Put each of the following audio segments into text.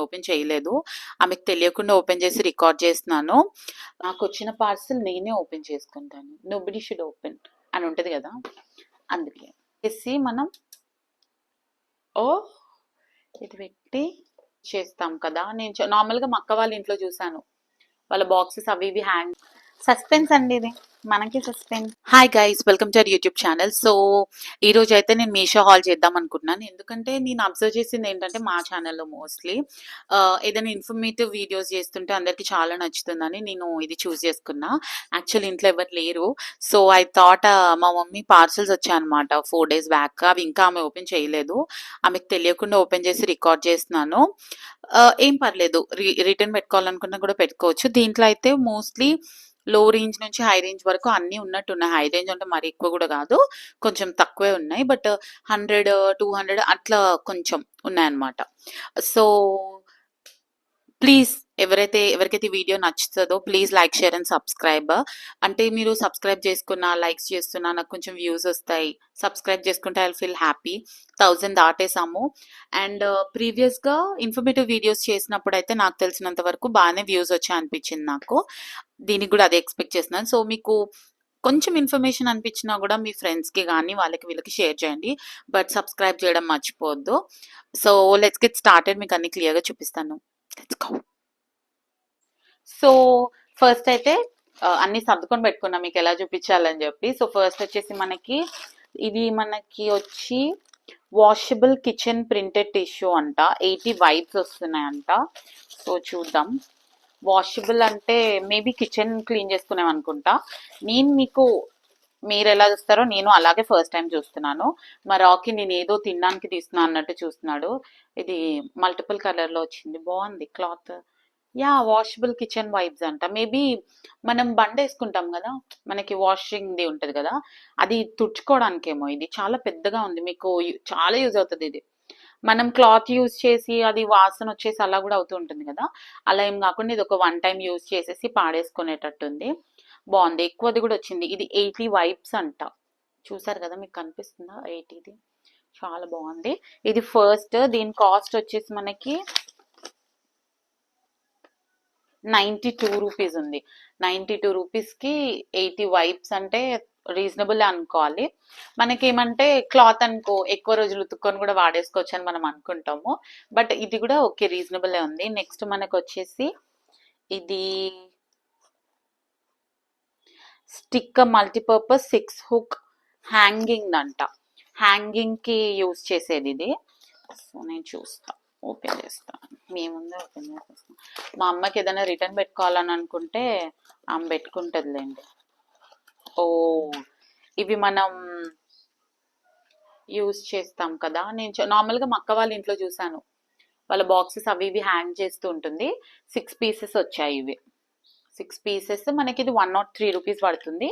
Open చేయలేదు. ఆమెకు తెలియకుండా ఓపెన్ చేసి రికార్డ్ చేస్తున్నాను. నాకు వచ్చిన పార్సల్ నేనే ఓపెన్ చేసుకుంటాను. నోబడీ షుడ్ ఓపెన్ అని ఉంటుంది కదా, అందుకే చేసి మనం ఇది పెట్టి చేస్తాం కదా. నేను నార్మల్గా మా అక్క వాళ్ళ ఇంట్లో చూసాను, వాళ్ళ బాక్సెస్ అవి ఇవి హ్యాంగ్. సస్పెన్స్ అండి ఇది, మనకి suspense. Hi guys, welcome to our YouTube channel. So ఈ రోజు అయితే నేను మీషో హాల్ చేద్దాం అనుకుంటున్నాను. ఎందుకంటే నేను అబ్జర్వ్ చేసింది ఏంటంటే మా ఛానల్లో మోస్ట్లీ ఏదైనా ఇన్ఫర్మేటివ్ వీడియోస్ చేస్తుంటే అందరికి చాలా నచ్చుతుందని నేను ఇది చూస్ చేసుకున్నా. యాక్చువల్లీ ఇంట్లో ఎవరు లేరు, సో ఐ థాట్ మా మమ్మీ పార్సల్స్ వచ్చాయన్నమాట 4 days బ్యాక్. అవి ఇంకా ఆమె ఓపెన్ చేయలేదు. ఆమెకు తెలియకుండా ఓపెన్ చేసి రికార్డ్ చేస్తున్నాను. ఏం పర్లేదు, రిటర్న్ పెట్టుకోవాలనుకున్నా కూడా పెట్టుకోవచ్చు. దీంట్లో అయితే మోస్ట్లీ లో రేంజ్ నుంచి హై రేంజ్ వరకు అన్నీ ఉన్నట్టున్నాయి. హై రేంజ్ అంటే మరి ఎక్కువ కూడా కాదు, కొంచెం తక్కువే ఉన్నాయి. బట్ 100, 200 అట్లా కొంచెం ఉన్నాయన్నమాట. సో ప్లీజ్ ఎవరికైతే వీడియో నచ్చుతుందో please like, share and subscribe. అంటే మీరు సబ్స్క్రైబ్ చేసుకున్నా, లైక్స్ చేస్తున్నా నాకు కొంచెం వ్యూస్ వస్తాయి. సబ్స్క్రైబ్ చేసుకుంటే ఐ ఫీల్ హ్యాపీ. 1000 దాటేసాము. అండ్ ప్రీవియస్గా ఇన్ఫర్మేటివ్ వీడియోస్ చేసినప్పుడు అయితే నాకు తెలిసినంత వరకు బాగానే వ్యూస్ వచ్చాయి అనిపించింది నాకు. దీనికి కూడా అదే ఎక్స్పెక్ట్ చేస్తున్నాను. సో మీకు కొంచెం ఇన్ఫర్మేషన్ అనిపించినా కూడా మీ ఫ్రెండ్స్కి కానీ వాళ్ళకి వీళ్ళకి షేర్ చేయండి. బట్ సబ్స్క్రైబ్ చేయడం మర్చిపోవద్దు. So let's get started. మీకు అన్ని క్లియర్గా చూపిస్తాను. Let's go. సో ఫస్ట్ అయితే అన్ని సర్దుకొని పెట్టుకున్నా మీకు ఎలా చూపించాలని చెప్పి. సో ఫస్ట్ వచ్చేసి మనకి వచ్చి వాషబుల్ కిచెన్ ప్రింటెడ్ టిష్యూ అంట. 80 వైప్స్ వస్తున్నాయంట. సో చూద్దాం. వాషబుల్ అంటే మేబీ కిచెన్ క్లీన్ చేసుకునేవి అనుకుంటా. మీరు ఎలా చూస్తారో నేను అలాగే ఫస్ట్ టైం చూస్తున్నాను. మా రాకీ నేను ఏదో తినడానికి తీస్తున్నా అన్నట్టు చూస్తున్నాడు. ఇది మల్టిపుల్ కలర్లో వచ్చింది, బాగుంది cloth. Yeah, washable kitchen vibes అంట. మేబీ మనం బండ వేసుకుంటాం కదా, మనకి వాషింగ్ది ఉంటుంది కదా, అది తుడుచుకోవడానికేమో. ఇది చాలా పెద్దగా ఉంది, మీకు చాలా యూజ్ అవుతుంది ఇది. మనం క్లాత్ యూజ్ చేసి అది వాసన వచ్చేసి అలా కూడా అవుతూ ఉంటుంది కదా, అలా ఏం కాకుండా ఇది ఒక 1 time యూజ్ చేసేసి పాడేసుకునేటట్టుంది. బాగుంది, ఎక్కువది కూడా వచ్చింది. ఇది 80 వైప్స్ అంట. చూసారు కదా, మీకు కనిపిస్తుందా 80ది? చాలా బాగుంది. ఇది ఫస్ట్. దీని కాస్ట్ వచ్చేసి మనకి 92 రూపీస్ ఉంది. 92 రూపీస్కి 80 వైప్స్ అంటే రీజనబుల్ అనుకోవాలి. మనకేమంటే క్లాత్ అనుకో ఎక్కువ రోజులు ఉతుక్కొని కూడా వాడేసుకోవచ్చు అని మనం అనుకుంటాము. బట్ ఇది కూడా ఓకే, రీజనబుల్ ఉంది. నెక్స్ట్ మనకు వచ్చేసి ఇది స్టిక్ మల్టీపర్పస్ 6 hook హ్యాంగింగ్ అంట. హ్యాంగింగ్కి యూజ్ చేసేది ఇది. సో నేను చూస్తా, ఓపెన్ చేస్తాను. మేముందే ఓపెన్ చేసేస్తాం. మా అమ్మకి ఏదైనా రిటర్న్ పెట్టుకోవాలని అనుకుంటే ఆమె పెట్టుకుంటుందిలేండి. ఇవి మనం యూజ్ చేస్తాం కదా. నేను నార్మల్గా మా అక్క వాళ్ళ ఇంట్లో చూసాను, వాళ్ళ బాక్సెస్ అవి ఇవి హ్యాంగ్ చేస్తూ ఉంటుంది. 6 pieces వచ్చాయి. ఇవి 6 pieces మనకి ఇది 103 రూపీస్ పడుతుంది.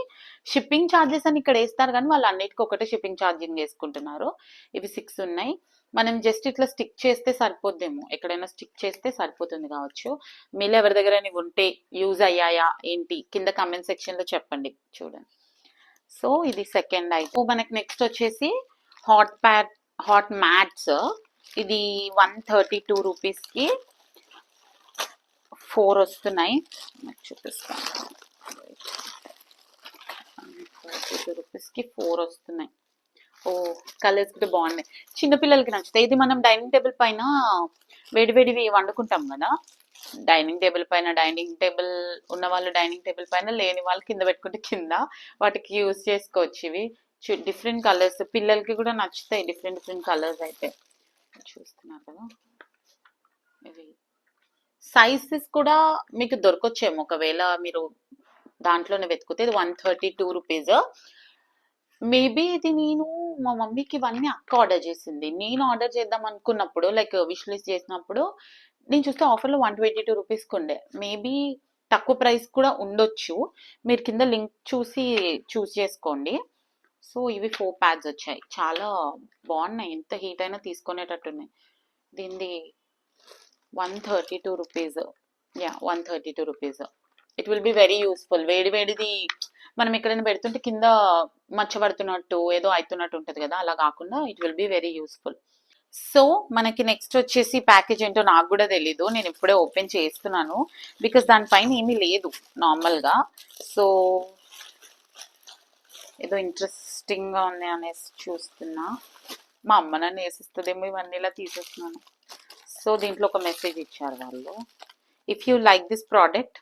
షిప్పింగ్ ఛార్జెస్ అని ఇక్కడ వేస్తారు కానీ వాళ్ళు అన్నిటికీ ఒకటే షిప్పింగ్ ఛార్జింగ్ వేసుకుంటున్నారు. ఇవి 6 ఉన్నాయి. మనం జస్ట్ ఇట్లా స్టిక్ చేస్తే సరిపోద్దేమో, ఎక్కడైనా స్టిక్ చేస్తే సరిపోతుంది కావచ్చు. మీలో ఎవరి దగ్గర ఇవి ఉంటే యూజ్ అయ్యాయా ఏంటి కింద కమెంట్ సెక్షన్లో చెప్పండి. చూడండి. సో ఇది సెకండ్ ఐటమ్. మనకి నెక్స్ట్ వచ్చేసి హాట్ మ్యాట్స్. ఇది 132 రూపీస్కి 4 వస్తున్నాయి. చూపిస్తాను. 132 రూపీస్కి 4 వస్తున్నాయి. కలర్స్ కూడా బాగున్నాయి, చిన్నపిల్లలకి నచ్చుతాయి. ఇది మనం డైనింగ్ టేబుల్ పైన వేడివేడివి వండుకుంటాం కదా, డైనింగ్ టేబుల్ ఉన్న వాళ్ళు డైనింగ్ టేబుల్ పైన, లేని వాళ్ళు కింద పెట్టుకుంటే కింద వాటికి యూజ్ చేసుకోవచ్చు. ఇవి డిఫరెంట్ కలర్స్, పిల్లలకి కూడా నచ్చుతాయి. డిఫరెంట్ కలర్స్ అయితే చూస్తున్నారు కదా. ఇవి సైజెస్ కూడా మీకు దొరకొచ్చేమో ఒకవేళ మీరు దాంట్లోనే వెతుకుతే. ఇది 132 రూపీస్. మేబీ ఇది నేను మా మమ్మీకి ఇవన్నీ అక్క ఆర్డర్ చేసింది. నేను ఆర్డర్ చేద్దాం అనుకున్నప్పుడు లైక్ విష్ లిస్ట్ చేసినప్పుడు నేను చూస్తే ఆఫర్లో 122 రూపీస్కి ఉండే. మేబీ తక్కువ ప్రైస్ కూడా ఉండొచ్చు, మీరు కింద లింక్ చూసి చూస్ చేసుకోండి. సో ఇవి 4 pads వచ్చాయి, చాలా బాగున్నాయి. ఎంత హీట్ అయినా తీసుకునేటట్టున్నాయి. దీనిది 132 rupees. Yeah, 132 rupees. It will be very useful. వేడిది మనం ఎక్కడైనా పెడుతుంటే కింద మచ్చబడుతున్నట్టు ఏదో అవుతున్నట్టు ఉంటుంది కదా, అలా కాకుండా it will be very useful. So మనకి నెక్స్ట్ వచ్చేసి ప్యాకేజ్ ఏంటో నాకు కూడా తెలీదు, నేను ఇప్పుడే ఓపెన్ చేస్తున్నాను బికాస్ దానిపైన ఏమీ లేదు నార్మల్గా. సో ఏదో ఇంట్రెస్టింగ్గా ఉంది అనేసి చూస్తున్నా. మా అమ్మ నన్ను వేసిస్తుందేమో ఇవన్నీ ఇలా తీసేస్తున్నాను. సో దీంట్లో ఒక మెసేజ్ ఇచ్చారు వాళ్ళు, if you like this product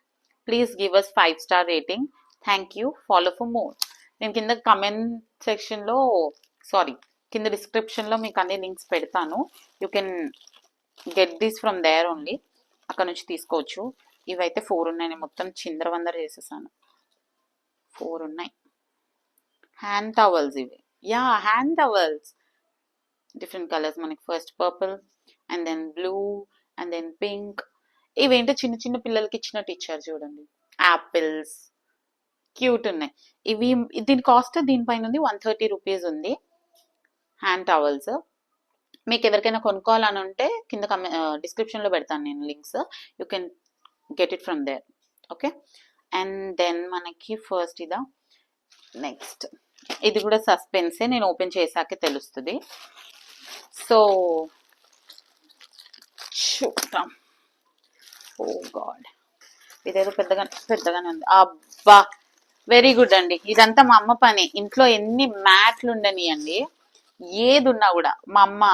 please give us 5-star rating, thank you, follow for more. నేను కింద కమెంట్ సెక్షన్లో కింద డిస్క్రిప్షన్లో మీకు అన్ని లింక్స్ పెడతాను. You can get this from there only, అక్కడ నుంచి తీసుకోవచ్చు. ఇవైతే 4 ఉన్నాయి, నేను మొత్తం చిందరవందర చేసేసాను. 4 ఉన్నాయి. హ్యాండ్ టవల్స్ ఇవి, yeah hand towels different colours. మనకి first purple and then blue and then pink. ఇవేంటో చిన్న చిన్న పిల్లలకి ఇచ్చినట్టు ఇచ్చారు చూడండి, యాపిల్స్ క్యూట్ ఉన్నాయి ఇవి. దీని కాస్ట్ దీనిపైన ఉంది 130 రూపీస్ ఉంది హ్యాండ్ టవల్స్. మీకు ఎవరికైనా కొనుక్కోవాలని ఉంటే కింద డిస్క్రిప్షన్లో పెడతాను నేను links, you can get it from there. Okay, and then మనకి ఫస్ట్ ఇదా. నెక్స్ట్ ఇది కూడా సస్పెన్సే, నేను ఓపెన్ చేశాకే తెలుస్తుంది. సో చూద్దాం. ఓ గాడ్, ఇదేదో పెద్దగానే ఉంది. అబ్బా వెరీ గుడ్ అండి. ఇదంతా మా అమ్మ పని. ఇంట్లో ఎన్ని మ్యాట్లు ఉండనియండి, ఏది ఉన్నా కూడా మా అమ్మ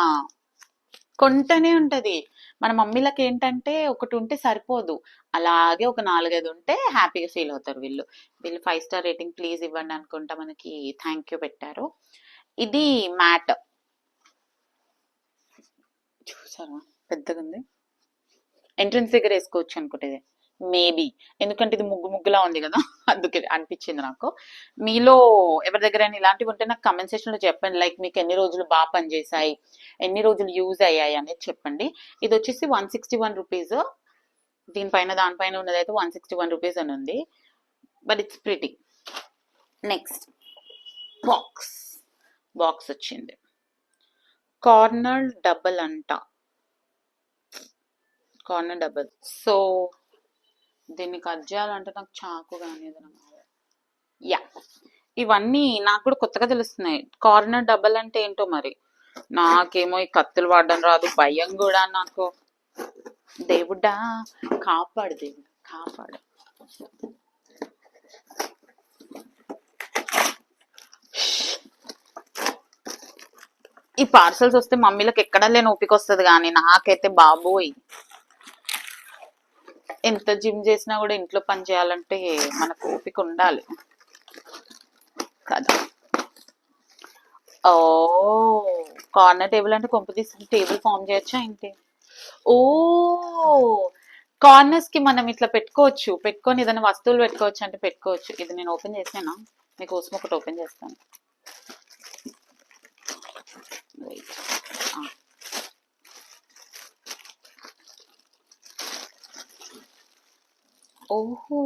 కొంటనే ఉంటది. మన మమ్మీలకి ఏంటంటే ఒకటి ఉంటే సరిపోదు, అలాగే ఒక 4-5 ఉంటే హ్యాపీగా ఫీల్ అవుతారు వీళ్ళు. 5-star రేటింగ్ ప్లీజ్ ఇవ్వండి అనుకుంటా మనకి థ్యాంక్ యూ పెట్టారు. ఇది మ్యాట్ చూసారా, పెద్దగా ఉంది. ఎంట్రన్స్ దగ్గర వేసుకోవచ్చు అనుకుంటే మేబీ, ఎందుకంటే ఇది ముగ్గులా ఉంది కదా అందుకే అనిపించింది నాకు. మీలో ఎవరి దగ్గర ఇలాంటివి ఉంటే నాకు కమెంట్ సెక్షన్లో చెప్పండి. లైక్ మీకు ఎన్ని రోజులు బాగా పనిచేసాయి, ఎన్ని రోజులు యూజ్ అయ్యాయి అనేది చెప్పండి. ఇది వచ్చేసి 161 రూపీస్. దీనిపైన దానిపైన ఉన్నదైతే 161 రూపీస్ అని ఉంది, but it's pretty. Next box వచ్చింది. కార్నర్ డబల్ అంట, కార్నర్ డబల్. సో దీన్ని కట్ చేయాలంటే నాకు చాకు కానీ యా, ఇవన్నీ నాకు కూడా కొత్తగా తెలుస్తున్నాయి. కార్నర్ డబల్ అంటే ఏంటో మరి, నాకేమో ఈ కత్తులు వాడడం రాదు, భయం కూడా నాకు. దేవుడా కాపాడు, దేవుడు కాపాడు. ఈ పార్సల్స్ వస్తే మమ్మీలకు ఎక్కడ లేని ఓపిక వస్తుంది, కానీ నాకైతే బాబోయ్ ఎంత జిమ్ చేసినా కూడా ఇంట్లో పని చేయాలంటే మనకు ఓపిక ఉండాలి కదా. ఓ కార్నర్ టేబుల్ అంటే కొంప తీసి టేబుల్ ఫామ్ చేయొచ్చా ఏంటి? ఓ కార్నర్స్ కి మనం ఇట్లా పెట్టుకొని ఏదైనా వస్తువులు పెట్టుకోవచ్చు అంటే పెట్టుకోవచ్చు. ఇది నేను ఓపెన్ చేసానా, మీకోసం ఒకటి ఓపెన్ చేస్తాను. ఓహో,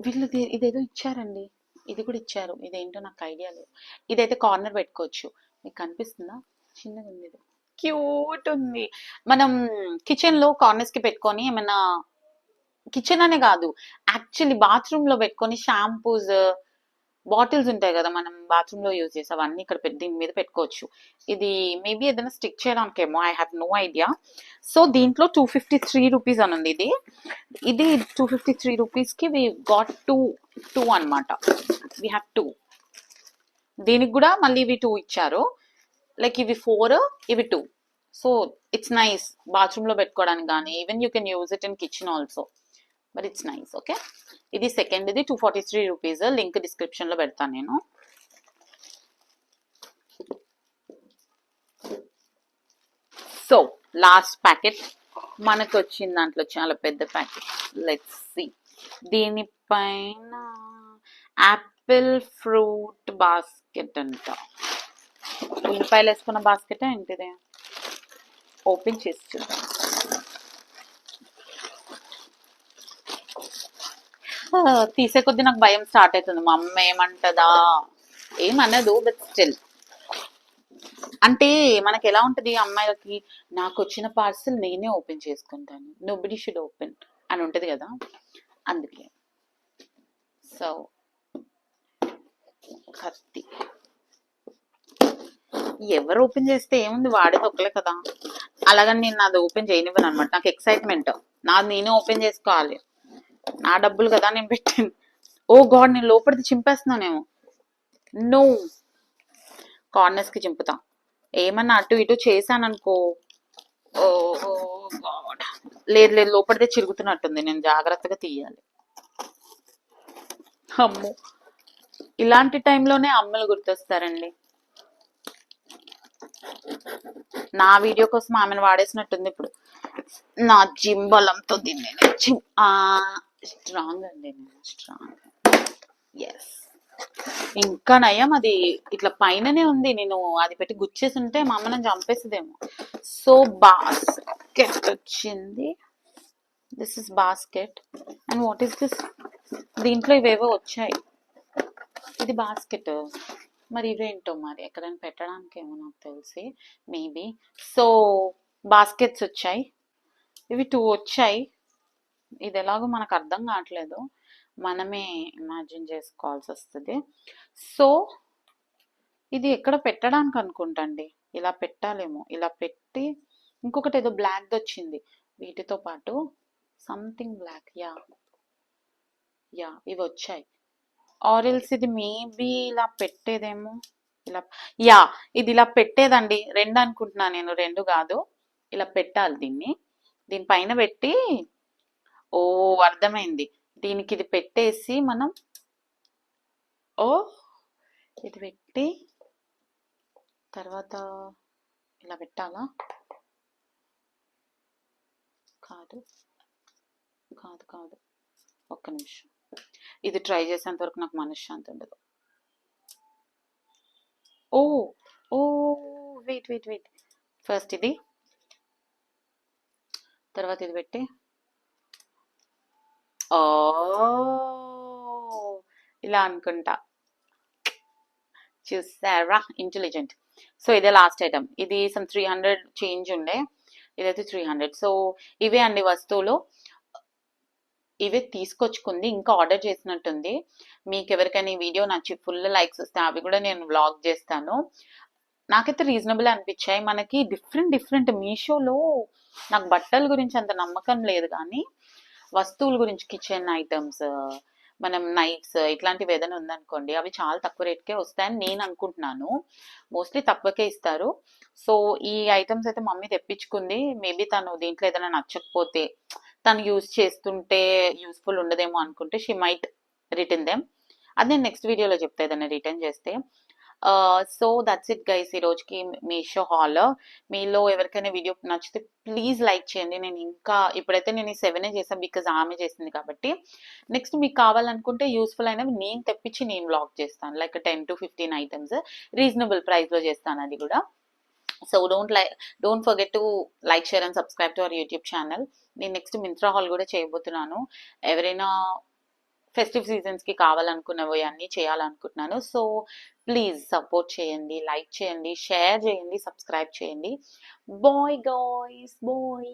వీళ్ళు ఇదేదో ఇచ్చారండి, ఇది కూడా ఇచ్చారు. ఇదేంటో నాకు ఐడియా లేదు. ఇదైతే కార్నర్ పెట్టుకోవచ్చు. మీకు కనిపిస్తుందా, చిన్నగా ఉంది, ఇది క్యూట్ ఉంది. మనం కిచెన్ లో కార్నర్స్ కి పెట్టుకొని ఏమైనా, కిచెన్ అనే కాదు యాక్చువల్లీ బాత్రూమ్ లో పెట్టుకొని షాంపూస్ బాటిల్స్ ఉంటాయి కదా మనం బాత్రూమ్ లో యూజ్ చేసే, అవన్నీ ఇక్కడ దీని మీద పెట్టుకోవచ్చు. ఇది మేబీ ఏదైనా స్టిక్ చేయడానికేమో, I have no idea. So దీంట్లో 253 రూపీస్ అని ఉంది. ఇది 253 రూపీస్ కి వి గాట్ టూ అనమాట. We have 2. దీనికి కూడా మళ్ళీ ఇవి 2 ఇచ్చారు, లైక్ ఇవి 4 ఇవి 2. సో ఇట్స్ నైస్ బాత్రూమ్ లో పెట్టుకోవడానికి కానీ, even you can use it in kitchen also, but it's nice. Okay, ఇది సెకండ్, ఇది 243 రూపీస్. లింక్ డిస్క్రిప్షన్ లో పెడతాను నేను. సో లాస్ట్ ప్యాకెట్ మనకు వచ్చిన దాంట్లో చాలా పెద్ద ప్యాకెట్. లెట్స్ సీ, దీనిపైన యాపిల్ ఫ్రూట్ బాస్కెట్ అంట. ఉల్లిపాయలు వేసుకున్న బాస్కెట్ ఏంటిది, ఓపెన్ చేసి చూద్దాం. తీసే కొద్దీ నాకు భయం స్టార్ట్ అవుతుంది, మా అమ్మ ఏమంటదా, ఏమన్నదు, బట్ స్టిల్. అంటే మనకి ఎలా ఉంటది అమ్మాయిలకి, నాకు వచ్చిన పార్సల్ నేనే ఓపెన్ చేసుకుంటాను, నోబడీ షుడ్ ఓపెన్ అని ఉంటది కదా, అందుకే. సో కత్తి ఎవరు ఓపెన్ చేస్తే ఏముంది, వాడేది ఒకలే కదా. అలాగని నేను నాది ఓపెన్ చేయనివ్వను అనమాట. నాకు ఎక్సైట్మెంట్, నాది నేనే ఓపెన్ చేసుకోవాలి, నా డబ్బులు కదా నేను పెట్టింది. ఓ గాడ్, నేను లోపలిది చింపేస్తున్నానేమో. నో, కార్నర్స్ కి చింపుతా. ఏమన్నా అటు ఇటు చేశాననుకో, ఓ గాడ్, లేదు లేదు, లోపలిదే చిరుగుతున్నట్టుంది, నేను జాగ్రత్తగా తీయాలి. అమ్మో, ఇలాంటి టైంలోనే అమ్మలు గుర్తొస్తారండి. నా వీడియో కోసం ఆమెను వాడేసినట్టుంది ఇప్పుడు. నా జిమ్ బలంతో దీన్ని స్ట్రాంగ్ అండి, నేను స్ట్రాంగ్. ఎస్, ఇంకా నయం అది ఇట్లా పైననే ఉంది, నేను అది పెట్టి గుచ్చేసి ఉంటే మా అమ్మ నన్ను చంపేసేదేమో. సో బాస్కెట్ వచ్చింది, this is basket. And what is this? దీంట్లో ఇవేవో వచ్చాయి, ఇది బాస్కెట్, మరి ఇవేంటో, మరి ఎక్కడైనా పెట్టడానికి ఏమో నాకు తెలిసి, మేబీ. సో బాస్కెట్స్ వచ్చాయి, ఇవి 2 వచ్చాయి. ఇది ఎలాగో మనకు అర్థం కావట్లేదు, మనమే ఇమాజిన్ చేసుకోవాల్సి వస్తుంది. సో ఇది ఎక్కడ పెట్టడానికి అనుకుంటండి, ఇలా పెట్టాలేమో, ఇలా పెట్టి ఇంకొకటి ఏదో బ్లాక్ వచ్చింది వీటితో పాటు, సంథింగ్ బ్లాక్. యా యా, ఇవి వచ్చాయి. ఆరెల్స్ ఇది మేబీ ఇలా పెట్టేదేమో, ఇలా. యా, ఇది ఇలా పెట్టేదండి, 2 అనుకుంటున్నా నేను, 2 కాదు, ఇలా పెట్టాలి దీన్ని, దీనిపైన పెట్టి. ఓ, అర్థమైంది, దీనికి ఇది పెట్టేసి మనం, ఓ ఇది పెట్టి తర్వాత ఇలా పెట్టాలా? కాదు కాదు కాదు, ఒక్క నిమిషం, ఇది ట్రై చేసేంత వరకు నాకు మనశ్శాంతి ఉండదు. ఓ ఓ, వెయిట్ వెయిట్ వెయిట్, ఫస్ట్ ఇది, తర్వాత ఇది పెట్టి, ఓ ఇలా అనుకుంటా. చూసారా, ఇంటెలిజెంట్. సో ఇదే లాస్ట్ ఐటమ్, ఇది సమ్ 300 చేంజ్ ఉండే, ఇదైతే 300. సో ఇవే అండి వస్తువులు, ఇవే తీసుకొచ్చుకుంది, ఇంకా ఆర్డర్ చేసినట్టుంది. మీకు ఎవరికైనా ఈ వీడియో నచ్చి ఫుల్ లైక్స్ వస్తే అవి కూడా నేను వ్లాగ్ చేస్తాను. నాకైతే రీజనబుల్ అనిపించాయి. మనకి డిఫరెంట్ మీషోలో నాకు బట్టల గురించి అంత నమ్మకం లేదు, కానీ వస్తువుల గురించి, కిచెన్ ఐటమ్స్, మనం నైఫ్స్ ఇట్లాంటివి ఏదైనా ఉందనుకోండి, అవి చాలా తక్కువ రేట్కే వస్తాయని నేను అనుకుంటున్నాను. మోస్ట్లీ తక్కువకే ఇస్తారు. సో ఈ ఐటమ్స్ అయితే మమ్మీ తెప్పించుకుంది. మేబీ తను దీంట్లో ఏదైనా నచ్చకపోతే, తను యూజ్ చేస్తుంటే యూస్ఫుల్ ఉండదేమో అనుకుంటే, షీ మైట్ రిటర్న్ దెమ్. అది నేను నెక్స్ట్ వీడియోలో చెప్తా ఏదైనా రిటర్న్ చేస్తే. సో దట్స్ ఇట్ గైస్, ఈ రోజుకి మీషో హాల్. మీలో ఎవరికైనా వీడియో నచ్చితే ప్లీజ్ లైక్ చేయండి. నేను ఇంకా ఇప్పుడైతే నేను ఈ 7 చేసాను, బికాజ్ ఆమె చేసింది కాబట్టి. నెక్స్ట్ మీకు కావాలనుకుంటే యూస్ఫుల్ అయినవి నేను తెప్పించి నేను వ్లాగ్ చేస్తాను, లైక్ 10 to 15 ఐటమ్స్ రీజనబుల్ ప్రైస్లో చేస్తాను అది కూడా. So don't forget to like, share and subscribe to our YouTube channel. నేను నెక్స్ట్ మింత్రా హాల్ కూడా చేయబోతున్నాను. ఎవరైనా ఫెస్టివ్ సీజన్స్కి కావాలనుకున్నవి అన్నీ చేయాలనుకుంటున్నాను. సో ప్లీజ్ సపోర్ట్ చేయండి, లైక్ చేయండి, షేర్ చేయండి, సబ్స్క్రైబ్ చేయండి. Bye guys, bye.